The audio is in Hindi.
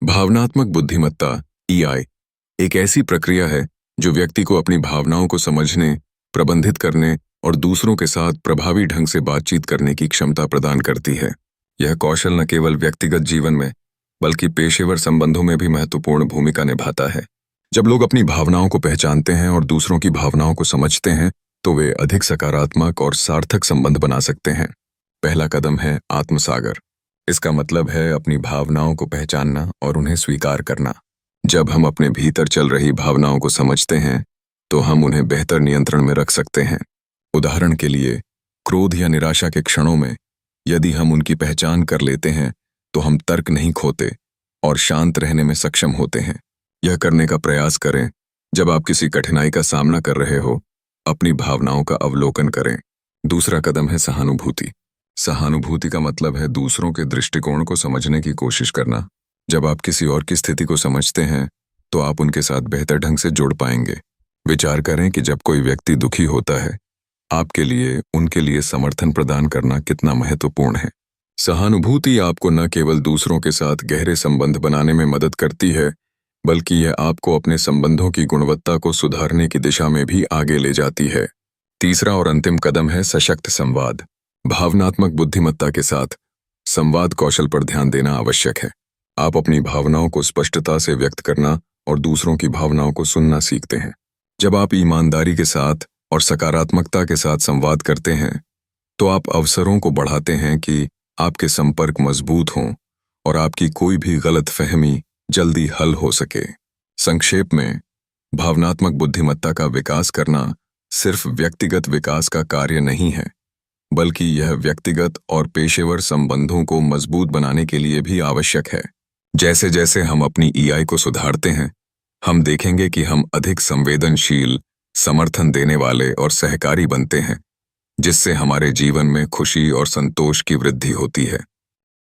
भावनात्मक बुद्धिमत्ता ईआई एक ऐसी प्रक्रिया है जो व्यक्ति को अपनी भावनाओं को समझने, प्रबंधित करने और दूसरों के साथ प्रभावी ढंग से बातचीत करने की क्षमता प्रदान करती है। यह कौशल न केवल व्यक्तिगत जीवन में बल्कि पेशेवर संबंधों में भी महत्वपूर्ण भूमिका निभाता है। जब लोग अपनी भावनाओं को पहचानते हैं और दूसरों की भावनाओं को समझते हैं तो वे अधिक सकारात्मक और सार्थक संबंध बना सकते हैं। पहला कदम है आत्मसागर। इसका मतलब है अपनी भावनाओं को पहचानना और उन्हें स्वीकार करना। जब हम अपने भीतर चल रही भावनाओं को समझते हैं तो हम उन्हें बेहतर नियंत्रण में रख सकते हैं। उदाहरण के लिए, क्रोध या निराशा के क्षणों में यदि हम उनकी पहचान कर लेते हैं तो हम तर्क नहीं खोते और शांत रहने में सक्षम होते हैं। यह करने का प्रयास करें जब आप किसी कठिनाई का सामना कर रहे हो। अपनी भावनाओं का अवलोकन करें। दूसरा कदम है सहानुभूति। सहानुभूति का मतलब है दूसरों के दृष्टिकोण को समझने की कोशिश करना। जब आप किसी और की स्थिति को समझते हैं तो आप उनके साथ बेहतर ढंग से जुड़ पाएंगे। विचार करें कि जब कोई व्यक्ति दुखी होता है, आपके लिए उनके लिए समर्थन प्रदान करना कितना महत्वपूर्ण है। सहानुभूति आपको न केवल दूसरों के साथ गहरे संबंध बनाने में मदद करती है, बल्कि यह आपको अपने संबंधों की गुणवत्ता को सुधारने की दिशा में भी आगे ले जाती है। तीसरा और अंतिम कदम है सशक्त संवाद। भावनात्मक बुद्धिमत्ता के साथ संवाद कौशल पर ध्यान देना आवश्यक है। आप अपनी भावनाओं को स्पष्टता से व्यक्त करना और दूसरों की भावनाओं को सुनना सीखते हैं। जब आप ईमानदारी के साथ और सकारात्मकता के साथ संवाद करते हैं तो आप अवसरों को बढ़ाते हैं कि आपके संपर्क मजबूत हों और आपकी कोई भी गलतफहमी जल्दी हल हो सके। संक्षेप में, भावनात्मक बुद्धिमत्ता का विकास करना सिर्फ व्यक्तिगत विकास का कार्य नहीं है, बल्कि यह व्यक्तिगत और पेशेवर संबंधों को मजबूत बनाने के लिए भी आवश्यक है। जैसे जैसे हम अपनी ईआई को सुधारते हैं, हम देखेंगे कि हम अधिक संवेदनशील, समर्थन देने वाले और सहकारी बनते हैं, जिससे हमारे जीवन में खुशी और संतोष की वृद्धि होती है।